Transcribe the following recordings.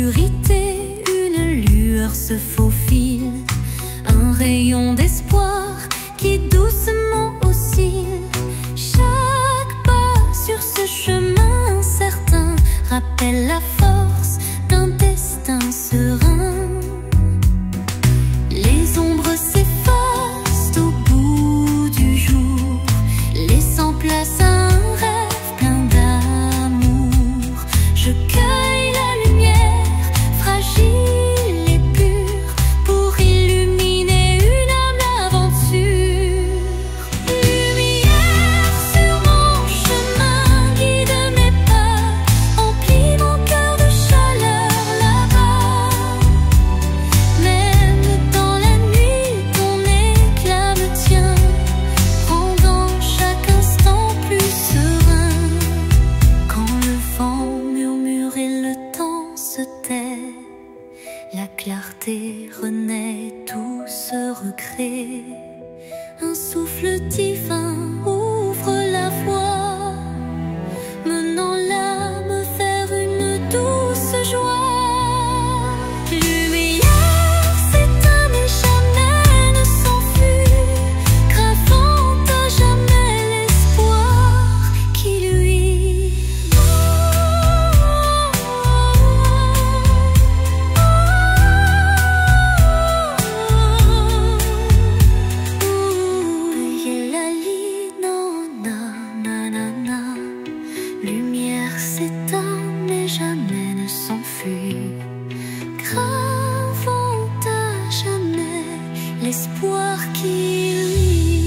l'obscurité, une lueur se faufile, un rayon d'espoir qui doucement oscille. Chaque pas sur ce chemin incertain rappelle la force d'un destin serein. Les ombres s'effacent au bout du jour, laissant place à un rêve plein d'amour. Je cueille la lumière, fragile et pure, pour illuminer une âme d'aventure. Lumière sur mon chemin, guide mes pas, emplis mon cœur de chaleur là-bas. Même dans la nuit, ton éclat me tient, rendant chaque instant plus serein. Quand le vent murmure et le temps se tait, la clarté renaît, tout se recrée. Un souffle divin ouvre la voie, menant l'âme vers une douce joie. Lumière s'éteint mais jamais ne s'enfuit, gravant à jamais l'espoir qui luit. Lumière s'éteint mais jamais ne s'enfuit, gravant à jamais l'espoir qui luit.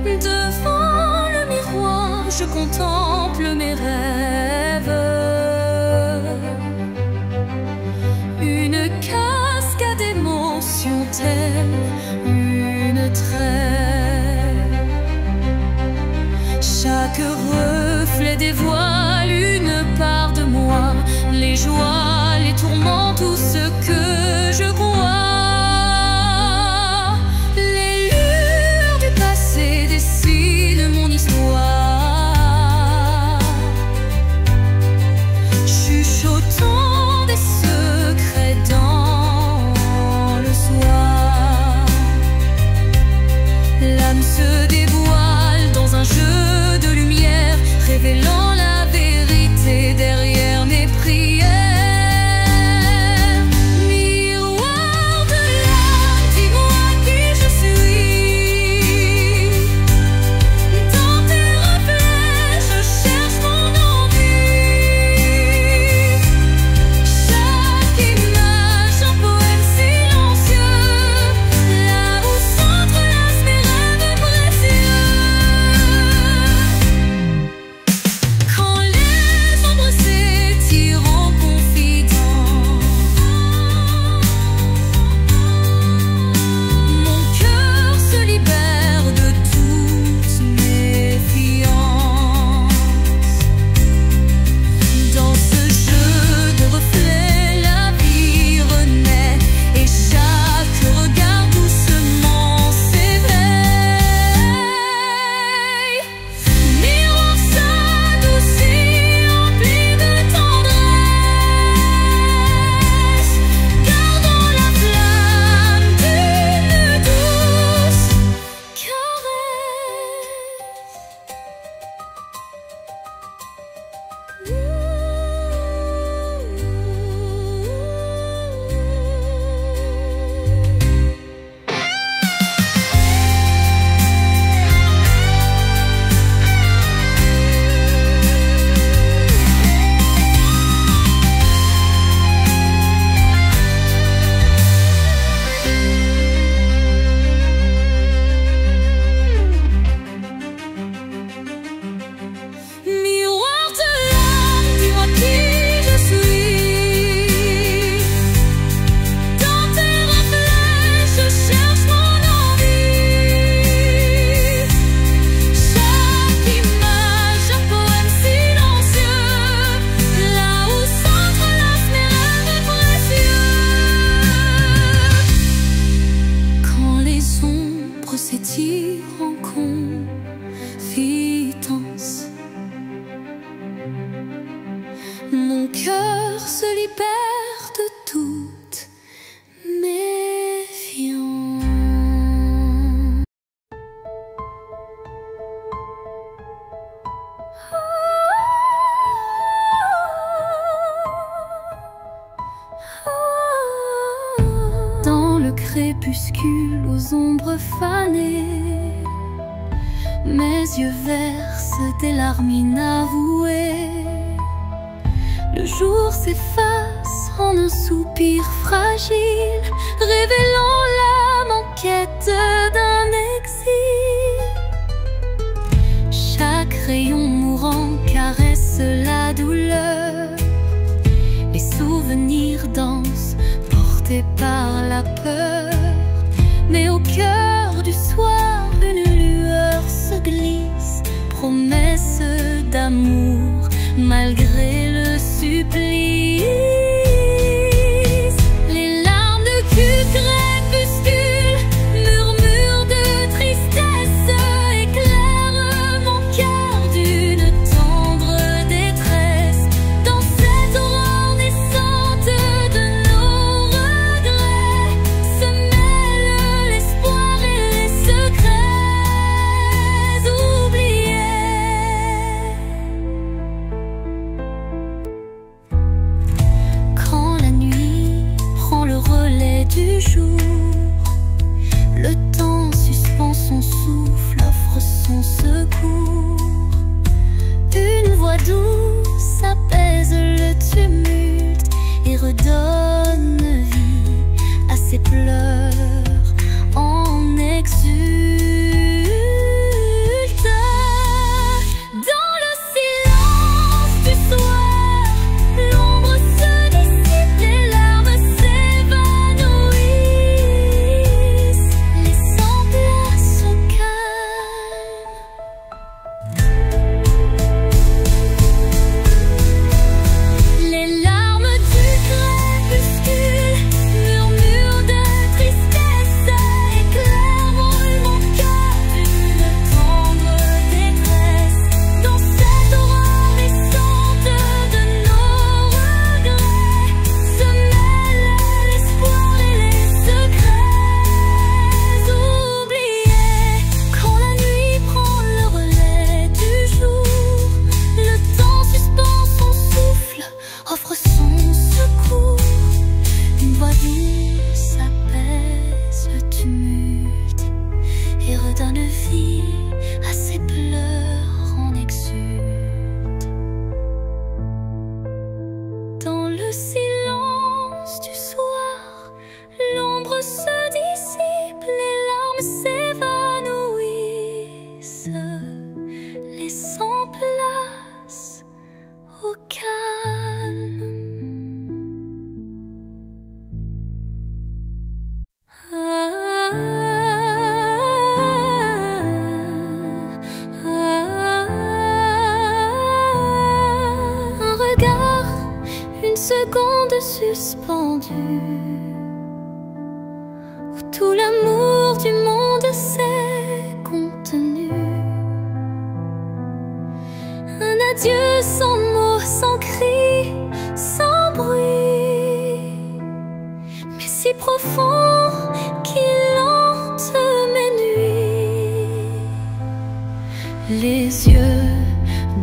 Devant le miroir, je contemple mes rêves. Une cascade d'émotions telle une trêve. Chaque reflet dévoile une part de moi, les joies, les tourments, tout ce que je crois. Les lueurs du passé dessinent mon histoire, chuchotant des secrets dans le soir. L'âme se dévoile dans un jeu de lumière, révélant la vérité derrière mes prières. Miroir crépuscule aux ombres fanées. Mes yeux versent des larmes inavouées. Le jour s'efface en un soupir fragile, révélant l'âme en quête d'un exil. Chaque rayon mourant caresse la douleur. Les souvenirs dansent, portés par la peur. Mais au cœur du soir, une lueur se glisse, promesse d'amour malgré le supplice. Les larmes de crépuscule, murmures de tristesse, éclairent mon cœur d'une tendre détresse. Dans cette aurore naissante de nos regrets se mêlent l'espoir et les secrets oubliés. Quand la nuit prend le relais du jour, le temps suspend son souffle, offre son secours. Une voix douce apaise le tumulte et redonne vie à ses pleurs en exulte. Dans le silence du soir, l'ombre se dissipe, les larmes s'évanouissent, laissant place au calme. Les larmes du crépuscule, murmures de tristesse, éclairent mon cœur d'une tendre détresse. Dans cette aurore naissante de nos regrets se mêlent l'espoir et les secrets oubliés. Quand la nuit prend le relais du jour, le temps suspend son souffle, offre son secours. Une voix douce apaise le tumulte et redonne vie à ses pleurs en exulte. Dans le silence du soir, l'ombre se dissipe, les larmes s'évanouissent, laissant place au calme. Un regard, une seconde suspendue, où tout l'amour du monde s'est contenu. Un adieu sans mots, sans cri, sans bruit, mais si profond qu'il hante mes nuits. Les yeux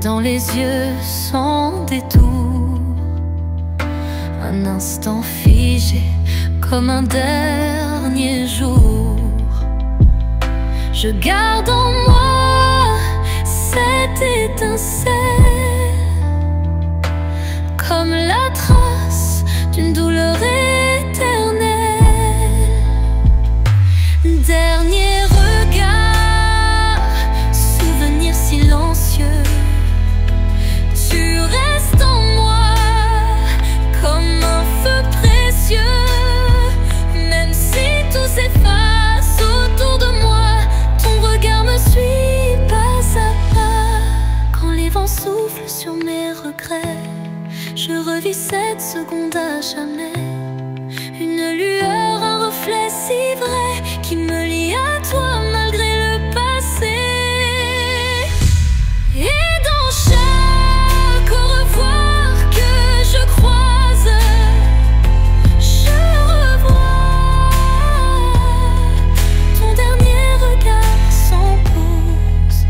dans les yeux sans détour, un instant figé comme un dernier jour. Je garde en moi cette étincelle, comme la trace d'une douleur éternelle. Dernier regard, souvenir silencieux, tu restes en moi comme un feu précieux. Même si tout s'efface autour de moi, ton regard me suit pas à pas. Quand les vents soufflent sur mes regrets, je revis cette seconde à jamais. Une lueur, un reflet si vrai qui me lie à toi malgré le passé. Et dans chaque au revoir que je croise, je revois ton dernier regard sans pause.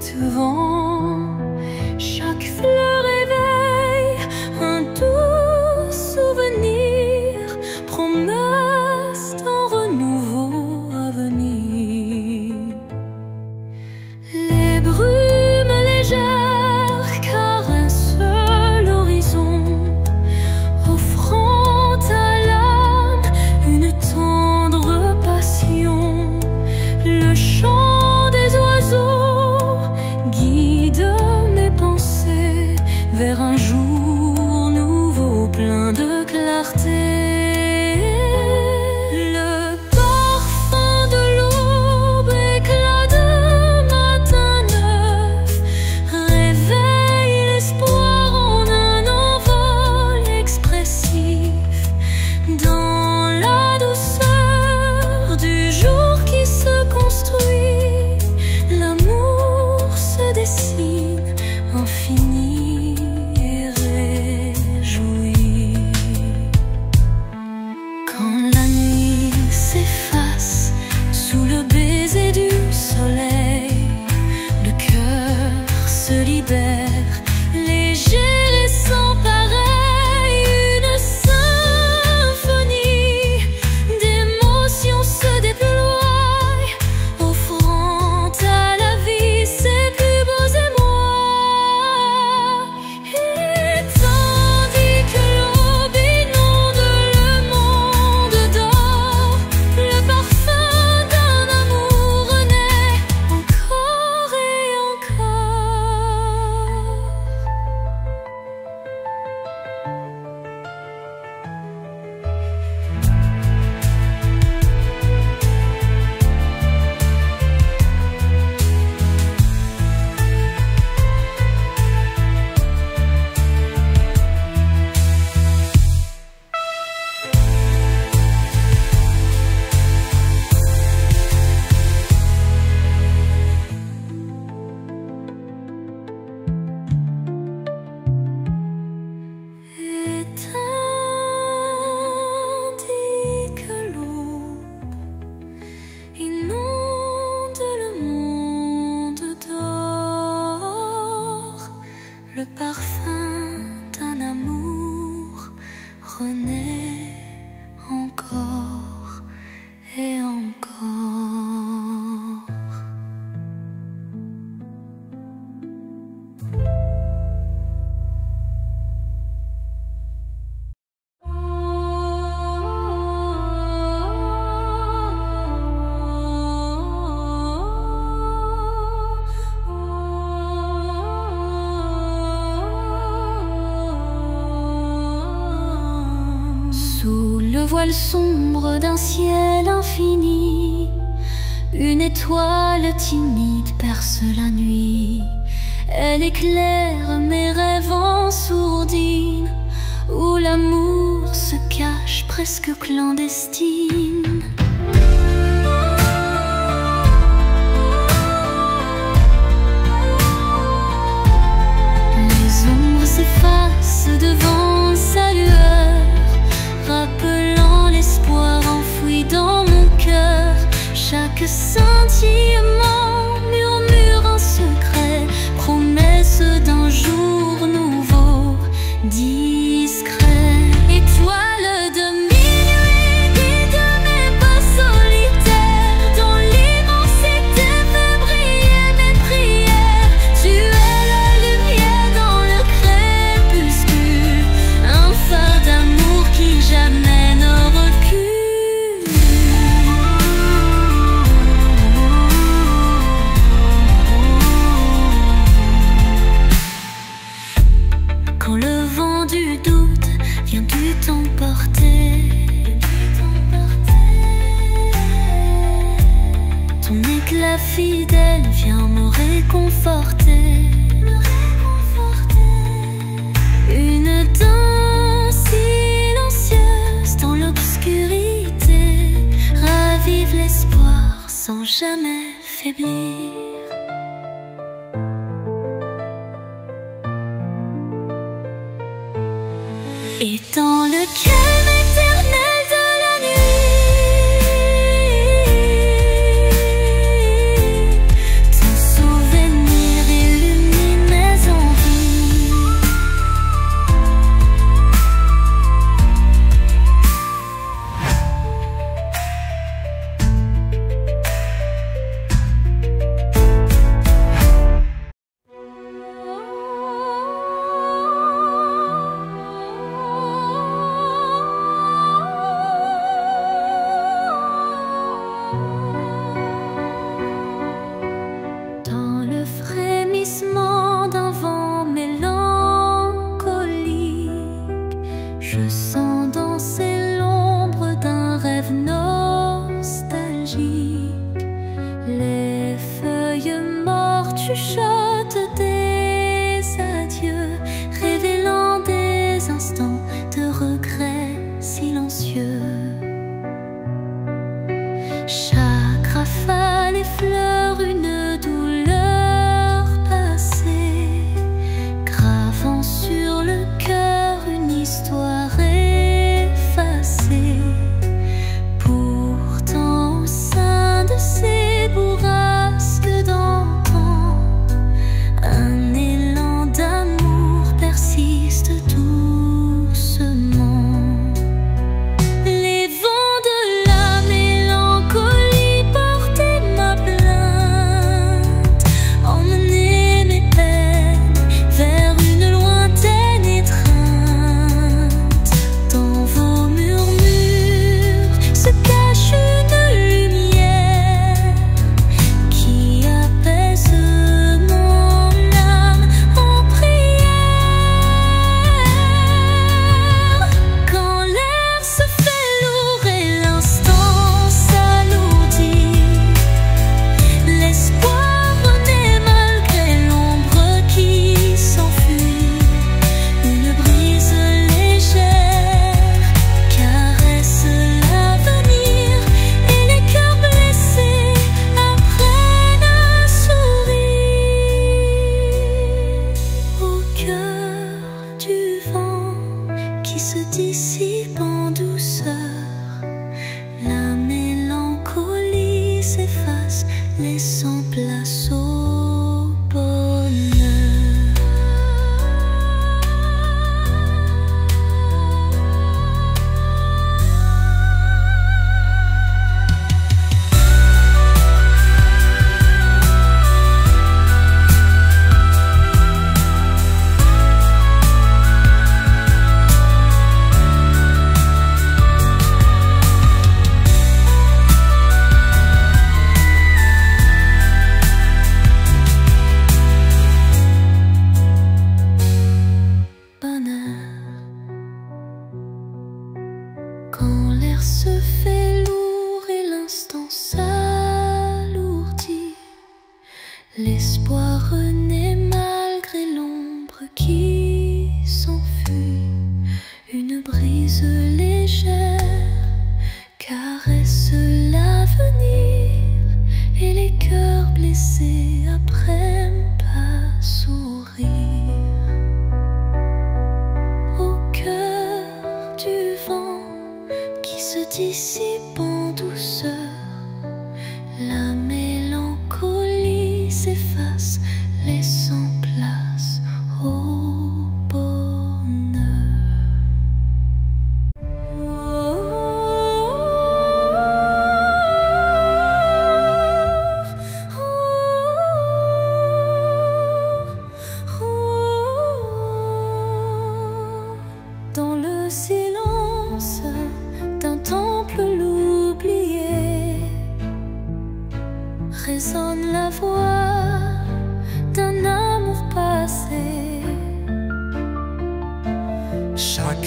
souvent. Chaque fleur éveille un doux souvenir, promesse d'un renouveau à venir. Les brumes légères caressent l'horizon, offrant à l'âme une tendre passion. Le chant des oiseaux guide mes pensées vers un jour nouveau plein de clarté. Le parfum de l'aube, éclat de matin neuf, réveille l'espoir en un envol expressif. Dans la douceur du jour qui se construit, l'amour se dessine infini et réjoui. Quand la nuit s'efface sous le baiser du soleil, le cœur se libère, léger et sans pareil. Une symphonie d'émotions se déploie, offrant à la vie ses plus beaux émois. Et tandis que l'aube inonde le monde d'or, le parfum d'un amour renaît encore et encore. Et tandis que l'aube inonde le monde d'or, le parfum d'un amour renaît encore et encore. Sous le voile sombre d'un ciel infini, une étoile timide perce la nuit. Elle éclaire mes rêves en sourdine, où l'amour se cache presque clandestine. Les ombres s'effacent devant sa lueur, rappelant l'espoir enfoui dans mon cœur. Chaque scintillement murmure un secret, promesse d'un jour nouveau, discret. Étoile de minuit, guide mes pas solitaires, dans l'immensité fait briller mes prières. Tu es la lumière dans le crépuscule, un phare d'amour qui jamais ne recule. Quand le vent du doute vient du t'emporter, ton éclat fidèle vient me réconforter. Une danse silencieuse dans l'obscurité ravive l'espoir sans jamais faiblir. Et dans le calme éternel de la nuit, ton souvenir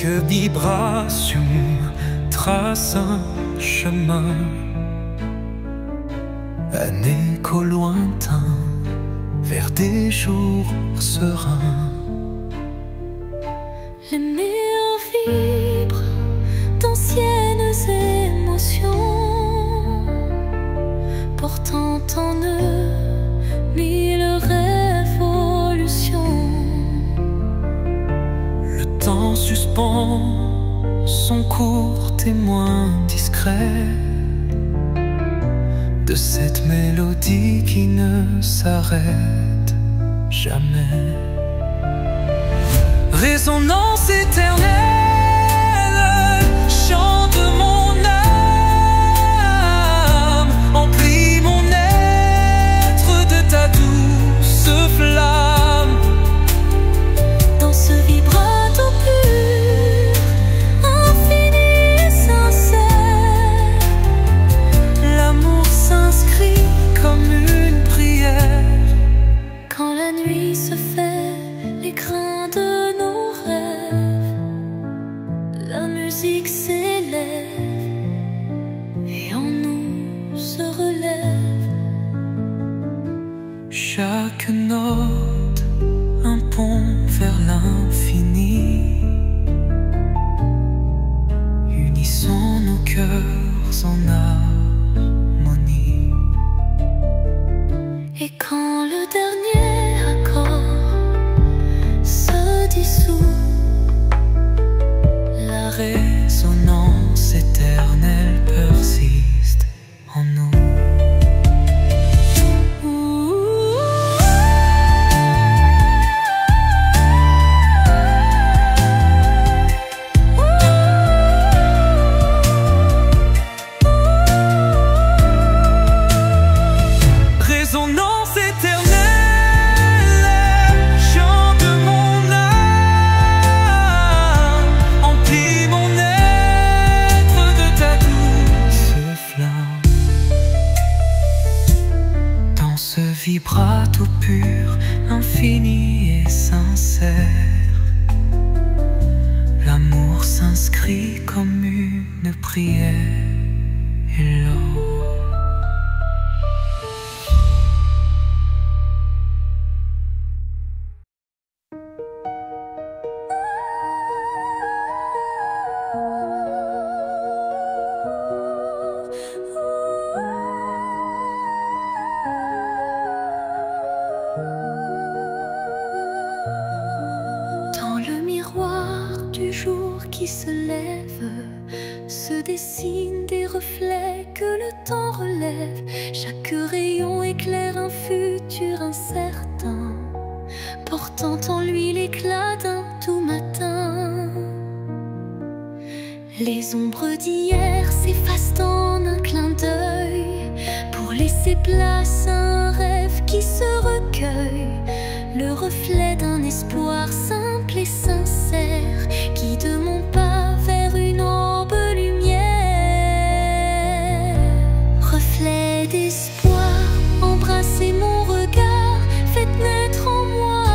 Chaque vibration trace un chemin, un écho lointain vers des jours sereins. Les murs vibrent d'anciennes émotions, portant en eux mille révolutions. Le temps suspend son court témoin discret de cette mélodie qui ne s'arrête jamais. Résonance éternelle, chant de mon âme, emplis mon être de ta douce flamme. Dans ce vibrato pur, infini et sincère, l'amour s'inscrit comme une prière. quand la nuit se fait l'écrin de nos rêves, la musique s'élève et en nous se relève. Chaque note un pont vers l'infini. Unissons nos cœurs en harmonie. Et quand le dernier accord se dissout, La résonance éternelle persiste en nous. Résonance éternelle, chant de mon âme, emplis mon être de ta douce flamme. Dans ce vibrato pur, infini et sincère, l'amour s'inscrit comme une prière et l'or. dans le miroir du jour qui se lève, se dessinent des reflets que le temps relève. Chaque rayon éclaire un futur incertain, portant en lui l'éclat d'un tout matin. Les ombres d'hier s'effacent en un clin d'œil, pour laisser place à un rêve qui se recueille. Le reflet d'un espoir simple et sincère, guide mon pas vers une aube lumière. Reflet d'espoir, embrassez mon regard, faites naître en moi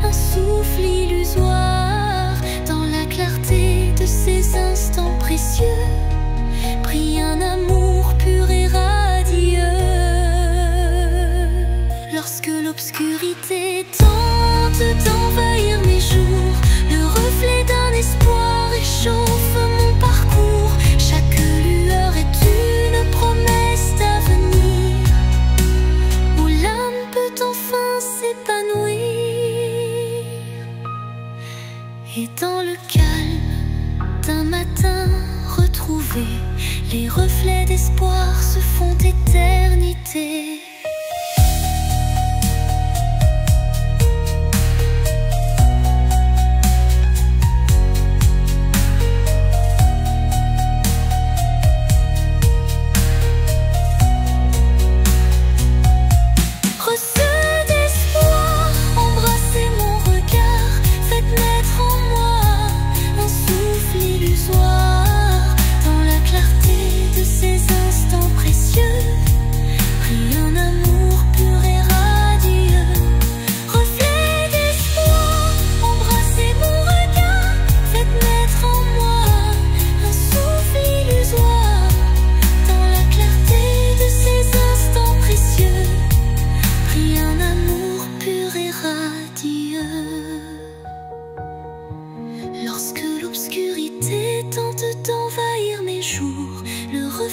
un souffle illusoire. Dans la clarté de ces instants précieux, brille un amour pur et radieux. Lorsque l'obscurité tente d'envahir mes jours, le reflet d'un espoir réchauffe mon parcours. Chaque lueur est une promesse d'avenir, où l'âme peut enfin s'épanouir. Et dans le calme d'un matin retrouvé, les reflets d'espoir se font éternité. Dans la clarté de ces instants précieux, rien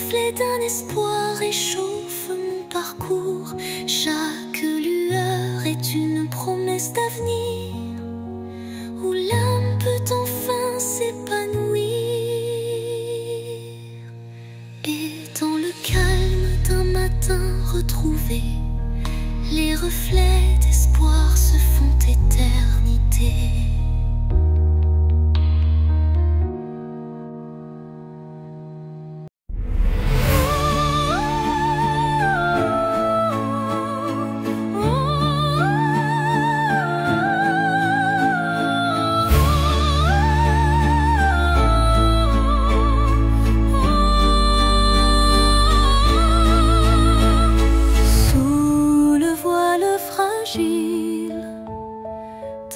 reflet d'un espoir réchauffe mon parcours. Chaque lueur est une promesse d'avenir, où l'âme peut enfin s'épanouir. Et dans le calme d'un matin retrouvé, les reflets d'espoir se font éternité.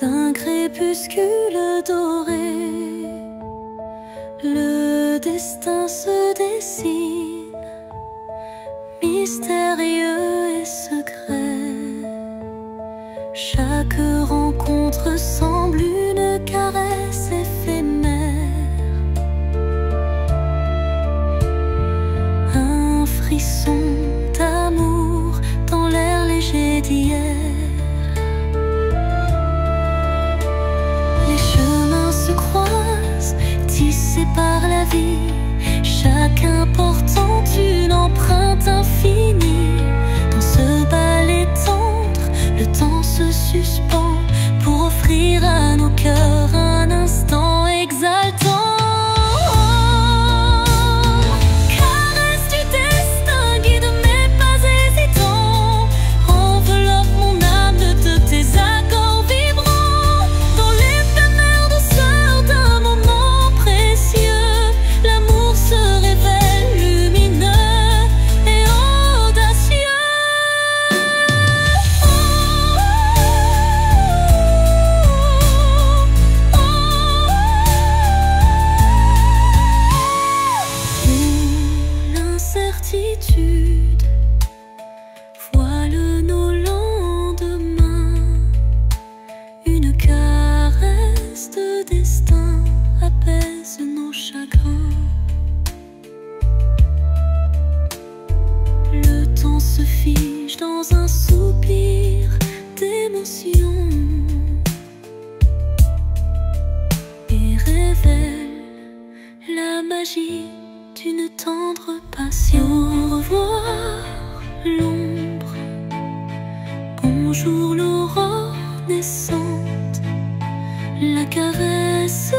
D'un crépuscule doré, le destin se dessine, mystérieux et secret. Chaque rencontre semble une caresse éphémère, un frisson d'amour dans l'air léger d'hier. Tissés par la vie, chacun portant une empreinte infinie. Dans ce ballet tendre, le temps se suspend pour offrir à nos cœurs un instant exaltant. Caresse du destin, guide mes pas hésitants, enveloppe mon âme de tes accords vibrants. Dans l'éphémère douceur d'un moment précieux, l'amour se révèle lumineux et audacieux. Où l'incertitude voile nos lendemains, une caresse de destin apaise nos chagrins. Le temps se fige dans un soupir d'émotion et révèle la magie d'une tendre passion. Au revoir l'ombre, bonjour l'aurore naissante. La caresse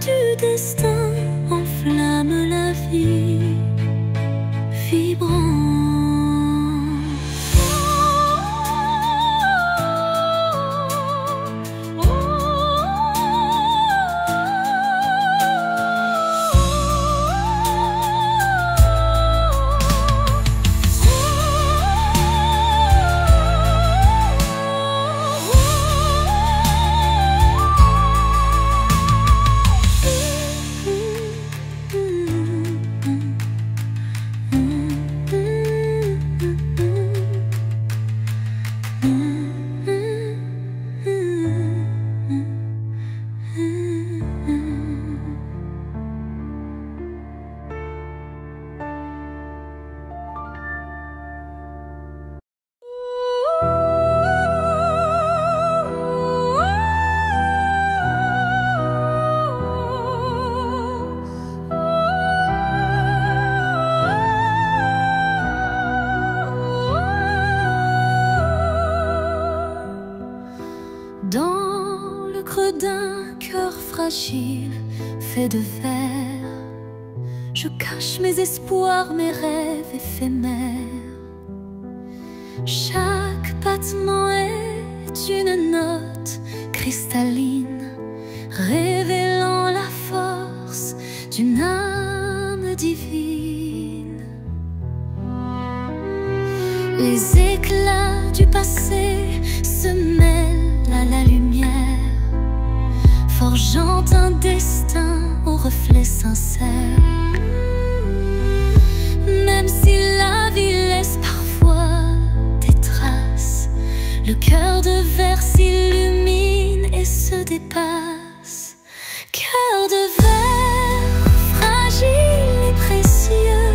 du destin enflamme la vie vibrante. Dans le creux d'un cœur fragile fait de verre, je cache mes espoirs, mes rêves éphémères. Chaque battement est une note cristalline, révélant la force d'une âme divine. Les éclats du passé se mêlent à la lumière, forgeant un destin au reflet sincère. Même si la vie laisse parfois des traces, le cœur de verre s'illumine et se dépasse. Cœur de verre, fragile et précieux,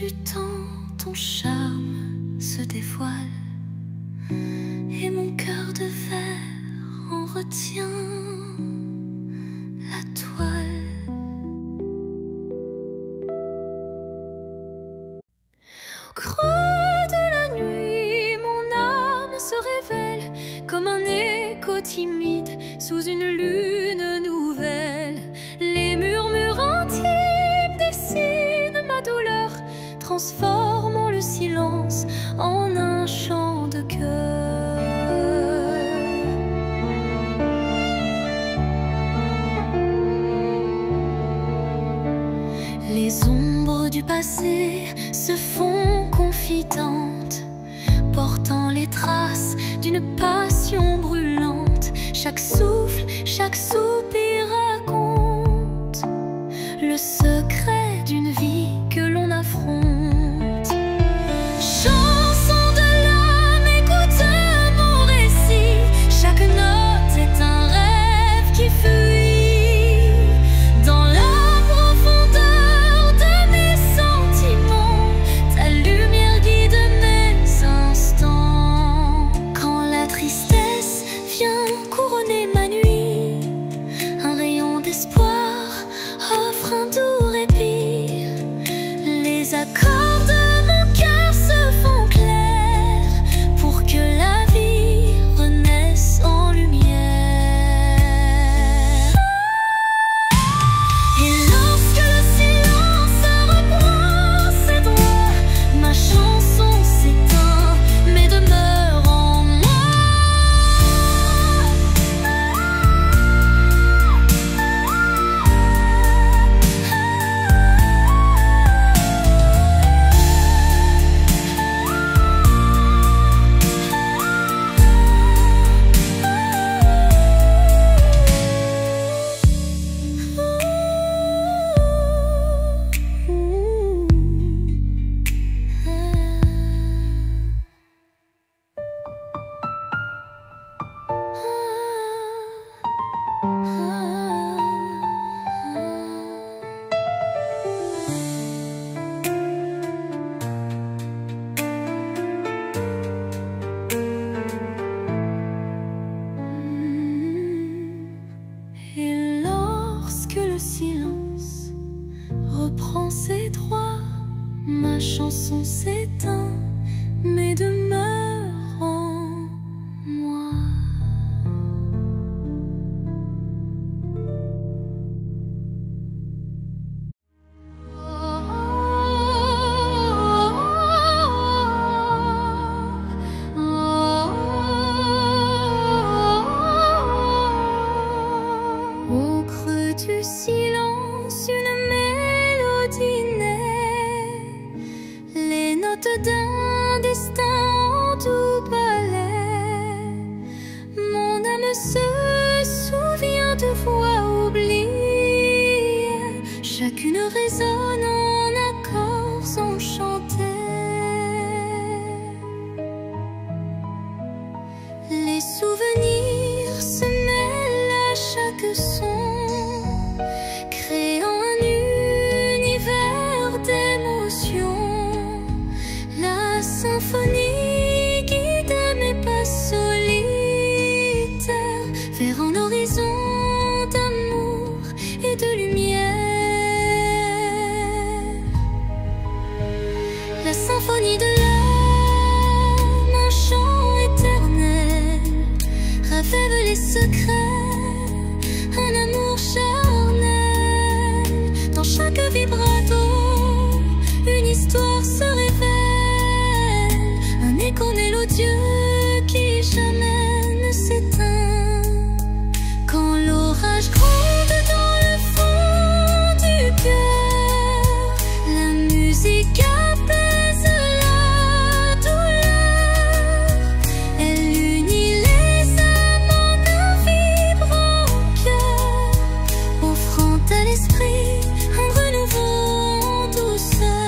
du temps, ton charme se dévoile et mon cœur de verre en retient la toile. Au creux de la nuit, mon âme se révèle comme un écho timide sous une lune nouvelle. Les murmures intimes dessinent ma douleur, transformant le silence en un chant de cœur. Les ombres du passé se font confidentes, portant les traces d'une passion brûlante. Chaque souffle, chaque soupir raconte le secret d'une vie que l'on affronte. Chanson de l'âme, écoute mon récit. Chaque note est un rêve qui fuit dans la profondeur de mes sentiments. Ta lumière guide mes instants. Quand la tristesse vient couronner ma nuit, un rayon d'espoir offre un doux répit. Les accords de mon cœur se font clairs pour que la vie renaisse en lumière. Et lorsque le silence reprend ses droits, ma chanson s'éteint mais demeure en moi. Et lorsque le silence reprend ses droits, ma chanson s'éteint mais demeure en moi. Au creux du silence, une mélodie naît, les notes d'un destin en doux ballet. Mon âme se souvient de voix oubliées, chacune résonne en accords enchantés. Les souvenirs se mêlent à chaque son, créant un univers d'émotions. La symphonie guide mes pas solitaires vers un horizon d'amour et de lumière. La symphonie de l'âme, un chant éternel, révèle les secrets, un amour charnel. Dans chaque vibrato, une histoire se révèle, un écho mélodieux qui jamais ne s'éteint. Quand l'orage gronde dans le fond du cœur, la musique apaise la douleur. Elle unit les âmes en un vibrant cœur, offrant à l'esprit un renouveau en douceur.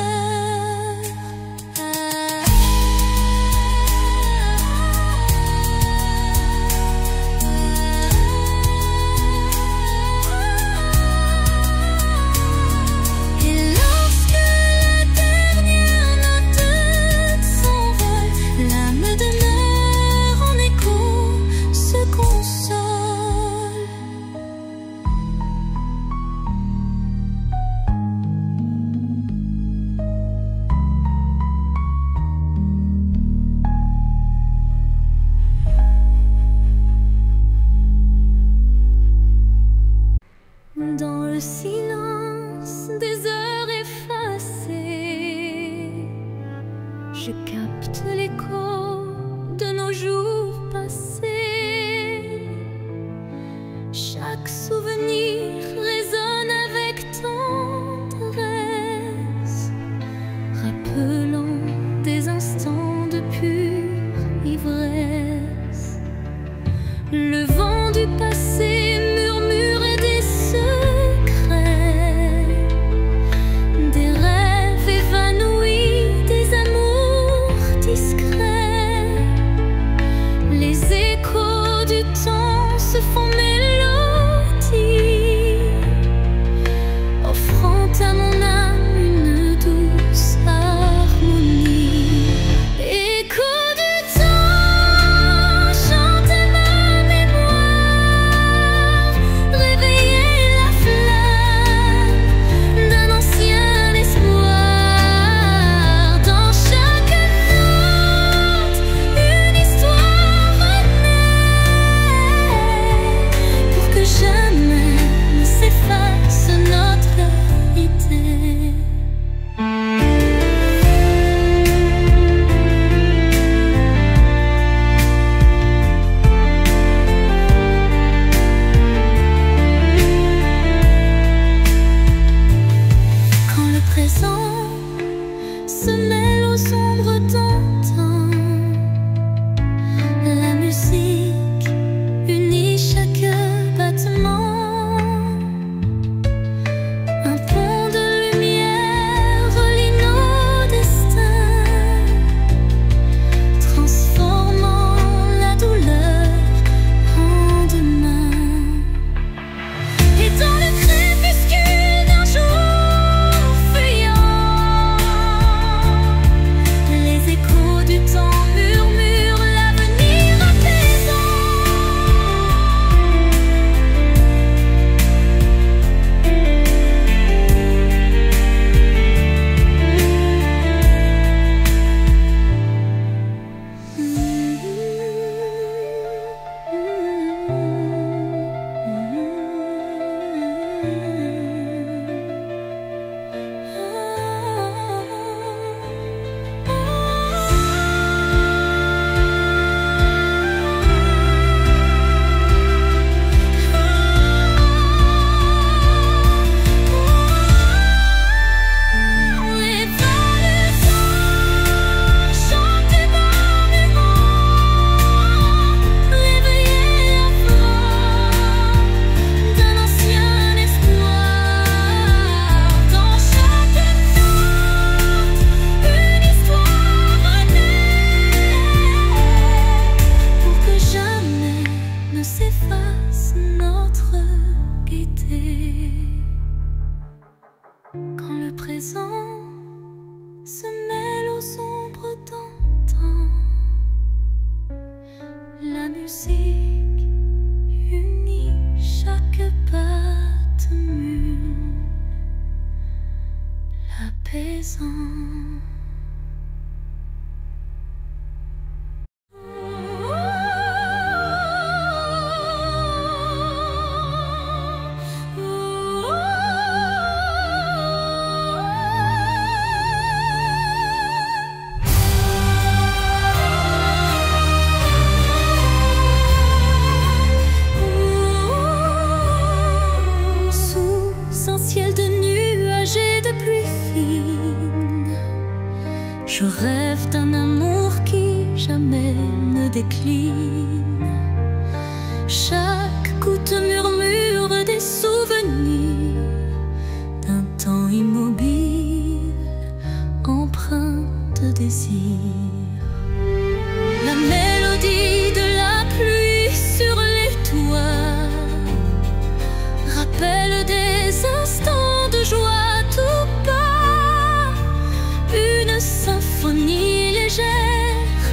quand le présent se mêle aux ombres d'antan. La musique unit chaque batte mule, l'apaisant. Je rêve d'un amour qui jamais ne décline. Chaque goutte murmure des souvenirs d'un temps immobile, empreint de désir. La mélodie de la pluie sur les toits rappelle des instants de joie tout bas. Une symphonie légère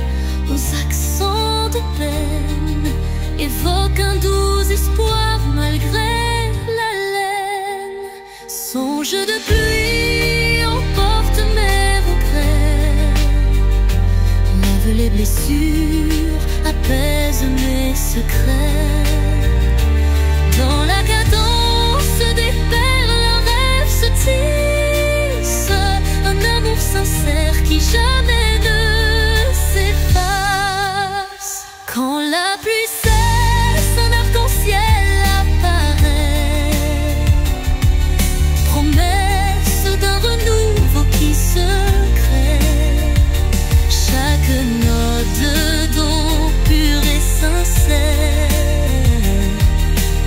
aux accents de peine évoque un doux espoir malgré la laine. Songe de pluie emporte mes regrets, lave les blessures, apaise mes secrets. Dans la cadence des perles, un rêve se tisse, un amour sincère qui jamais ne s'efface. Quand la pluie cesse, un arc-en-ciel apparaît, promesse d'un renouveau qui se crée. Chaque note d'eau pure et sincère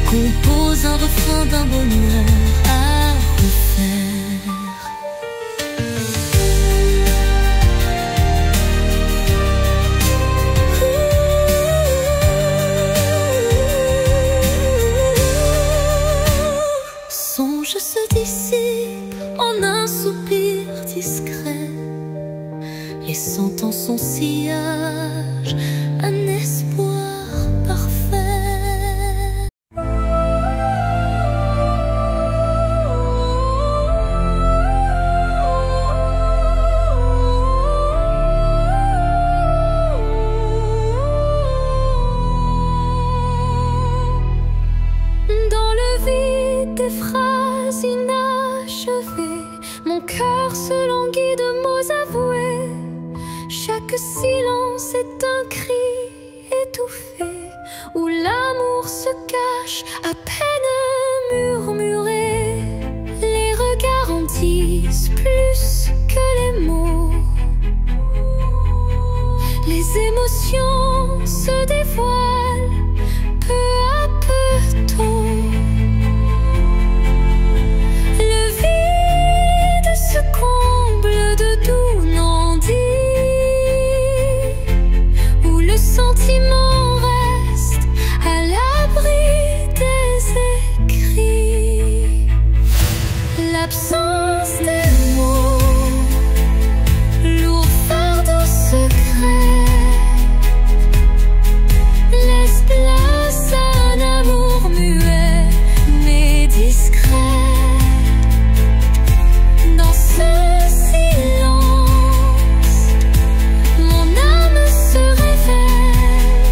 compose un refrain d'un bonheur à refaire. Songe se dissipe en un soupir discret, laissant en son sillage un espoir parfait. Dans le vide des phrases inachevées, mon cœur se languit de mots avoués. Chaque silence est un cri étouffé, où l'amour se cache à peine murmuré. Les regards en disent plus que les mots, les émotions se dévoilent peu à peu tôt. Le vide se comble de doux non-dits, où le sentiment reste à l'abri des écrits. L'absence des mots, lourd fardeau secret, laisse place à un amour muet mais discret. Dans ce silence, mon âme se révèle,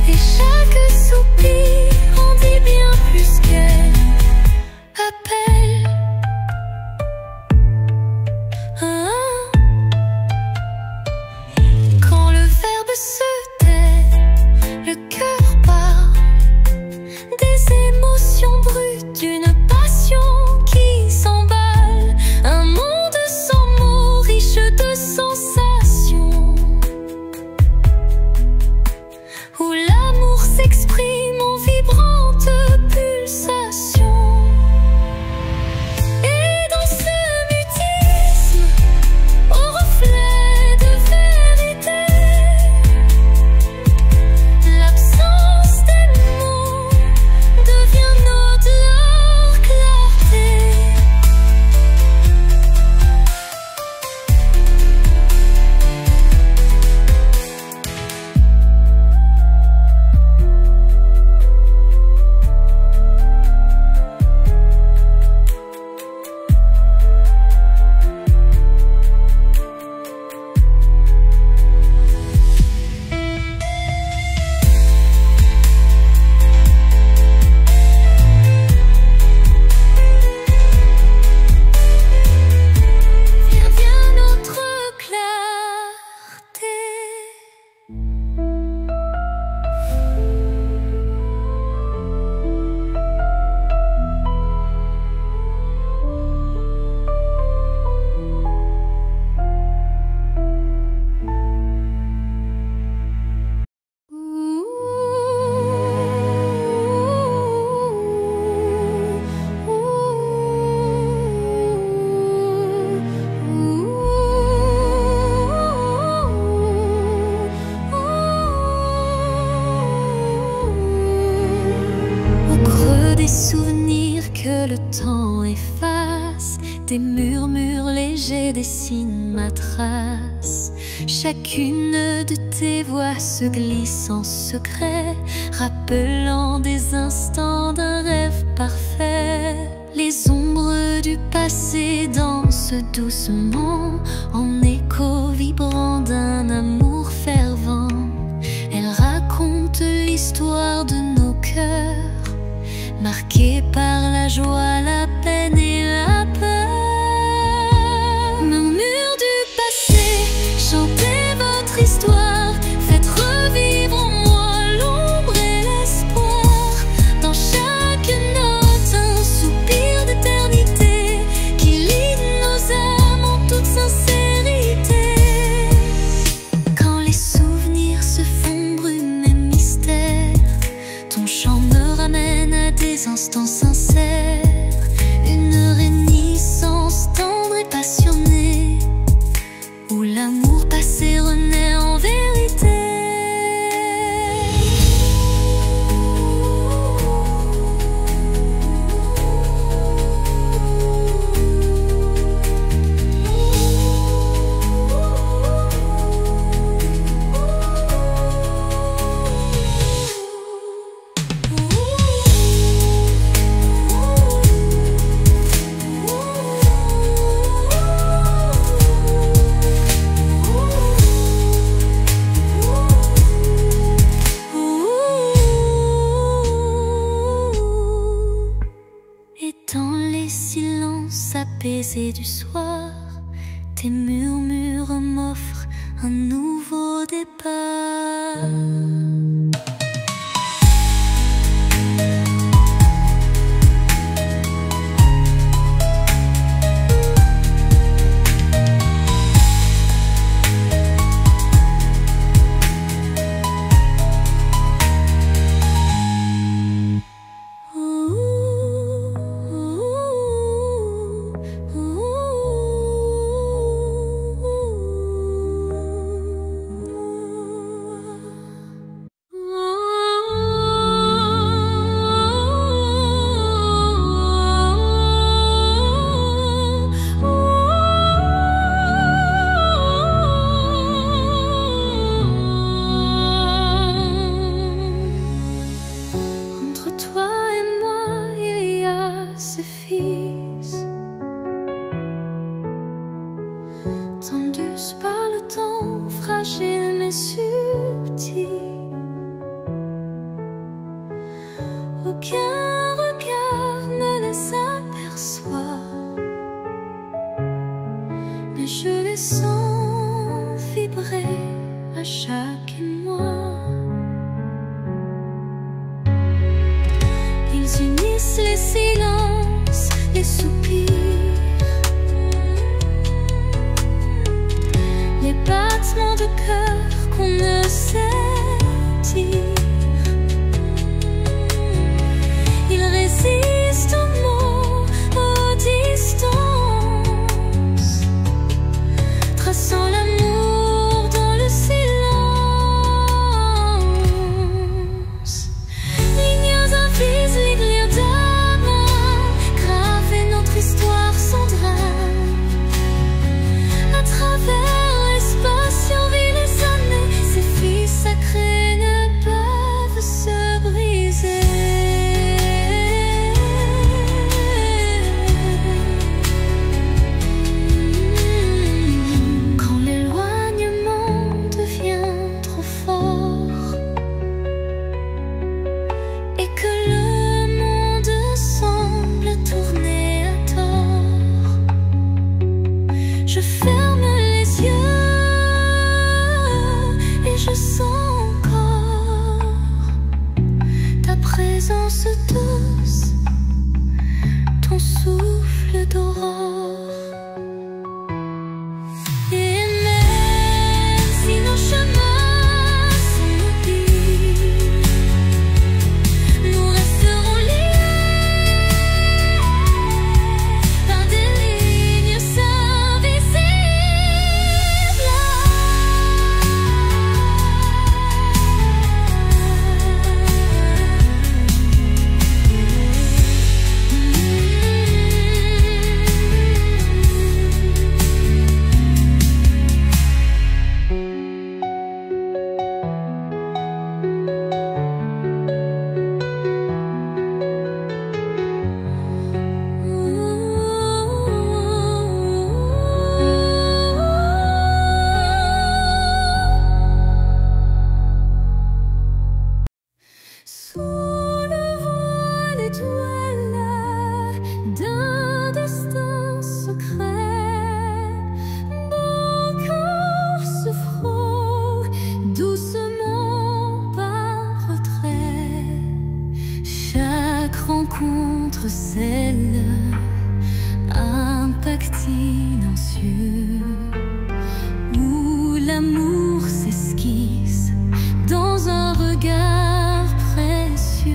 et chaque soupir en dit bien plus qu'elle appelle. temps efface, des murmures légers dessinent ma trace. Chacune de tes voix se glisse en secret, rappelant des instants d'un rêve parfait. Les ombres du passé dansent doucement, en écho vibrant d'un amour fervent. Elles racontent l'histoire de nos cœurs, marqués par la joie, la peine et la peur. Murmures du passé, chantez votre histoire, faites revivre en moi l'ombre et l'espoir. Dans chaque note, un soupir d'éternité qui lie nos âmes en toute sincérité. Quand les souvenirs se font brume et mystère, ton chant me ramène à des instants sincères, une réminiscence tendre et passionnée, où l'amour passé renaît en vérité. Et dans les silences apaisés du soir, tes murmures m'offrent un nouveau départ. Tendus par le temps, fragile mais subtil, aucun regard ne les aperçoit, mais je les sens vibrer à chaque émoi. Ils unissent les silences, les soupirs, les battements de cœur qu'on ne sait dire. Ils résistent aux mots, aux distances, traçant l'amour dans le silence. Lignes invisibles, lignes d'amour, graver notre histoire sans drame. À travers l'espace survit les années, ces filles sacrées ne peuvent se briser. Quand l'éloignement devient trop fort et que le monde semble tourner à tort, je ferme les yeux et je sens encore ta présence douce, ton souffle d'aurore. Et même si nos chemins sont mobiles, nous resterons liés par des lignes invisibles. silencieux où l'amour s'esquisse dans un regard précieux.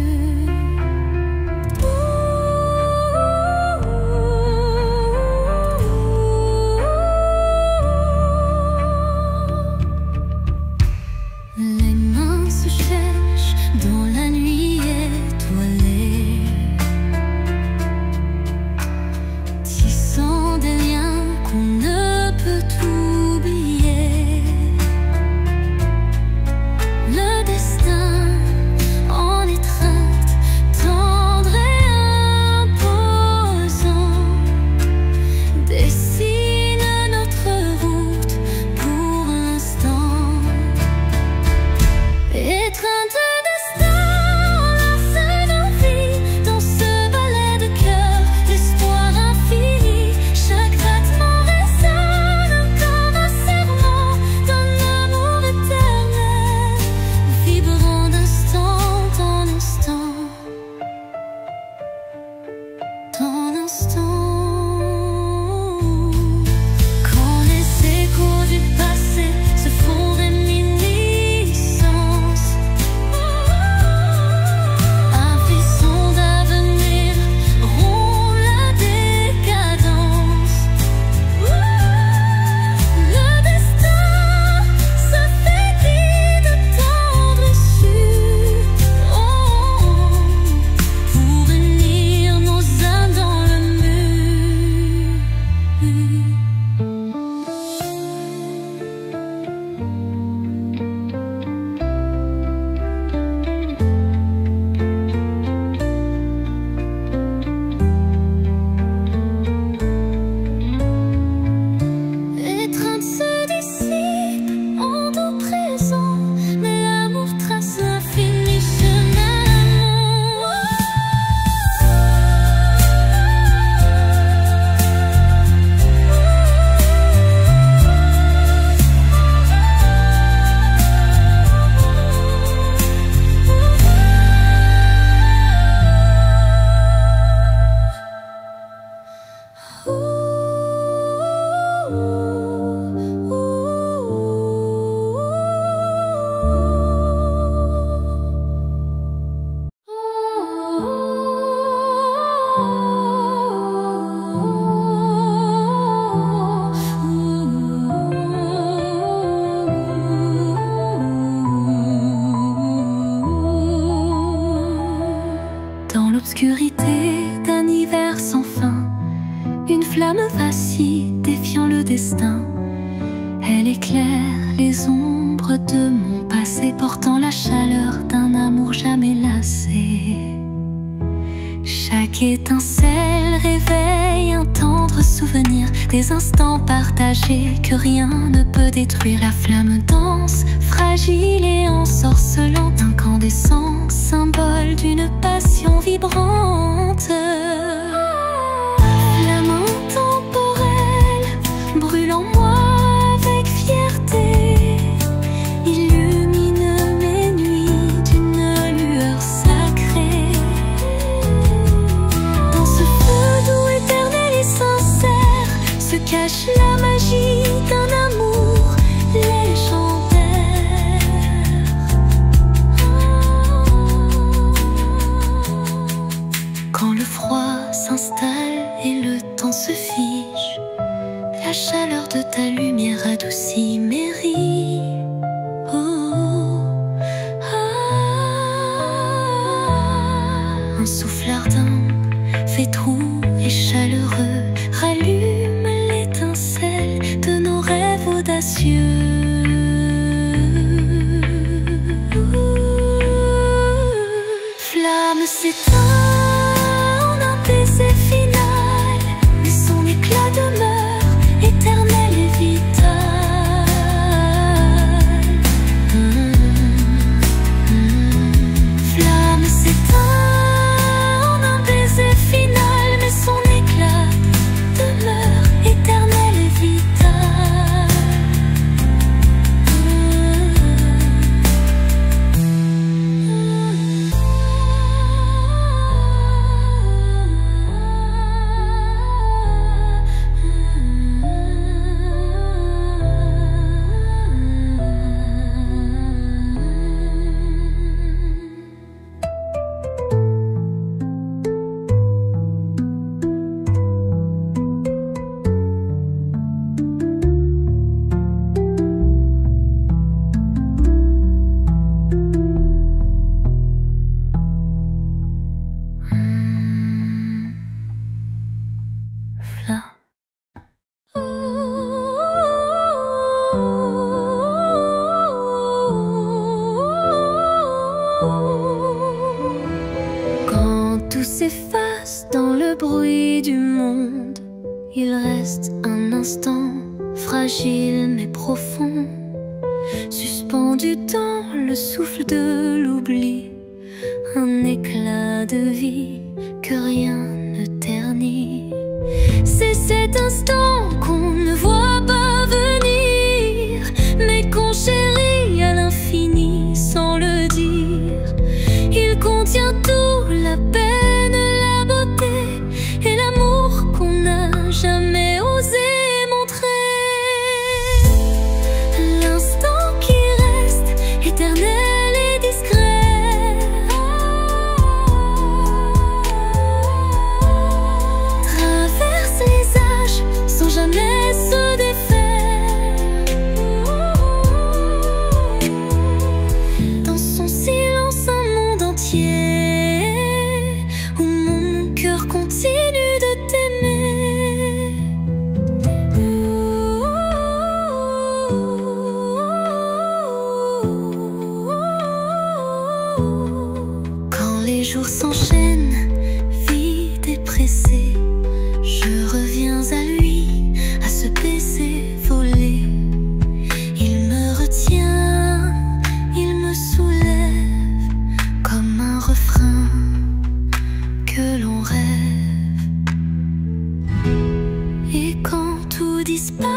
Les mains se cherchent dans la nuit étoilée, tissant des liens qu'on ne peut oublier. Le destin en étreinte, tendre et imposant, dessine notre route pour l'instant. Étreinte de destin, enlace nos vies dans ce ballet de cœur, l'espoir infini. Chaque battement résonne comme un serment d'un amour éternel, vibrant d'instant en instant, en instant. Quand les échos du passé se font réminiscence, un frisson d'avenir rompt la décadence. Le destin se fait dit de tendre sur pour unir nos âmes dans le mur. Étreinte se dissipe en doux présent, mais l'amour trace l'infini chemin. Dans l'obscurité d'un hiver sans fin, une flamme vacille, défiant le destin. Elle éclaire les ombres de mon passé, portant la chaleur d'un amour jamais lassé. Chaque étincelle réveille un tendre souvenir, des instants partagés que rien ne peut détruire. La flamme danse, fragile et ensorcelante, incandescent, symbole d'une passion vibrante. Flamme intemporelle, brûle en moi avec fierté, illumine mes nuits d'une lueur sacrée. Dans ce feu doux, éternel et sincère, se cache la magie d'un amour légendaire. Quand le froid s'installe et le temps se fige, la chaleur de ta lumière adoucit mes rides. Un souffle ardent, fait doux et chaleureux, rallume l'étincelle de nos rêves audacieux. Flamme s'éteint en un baiser final, mais son éclat demeure éternel et vital. Flamme s'éteint en un baiser final, mais son éclat Il reste un instant, fragile mais profond, suspendu dans le souffle de l'oubli, un éclat de vie que rien ne ternit. C'est cet instant qu'on ne voit pas venir, mais qu'on chérit à l'infini sans le dire. Il contient tout, la peine, la beauté et l'amour qu'on n'a jamais osé montrer. L'instant qui reste éternel et discret, traverse les âges sans jamais se défaire. Dans son silence un monde entier, où mon cœur continue de t'aimer. Quand les jours s'enchaînent, vite et pressé, je reviens à lui, à ce baiser volé. Il me retient, il me soulève, comme un refrain que l'on rêve. Et quand tout disparaît,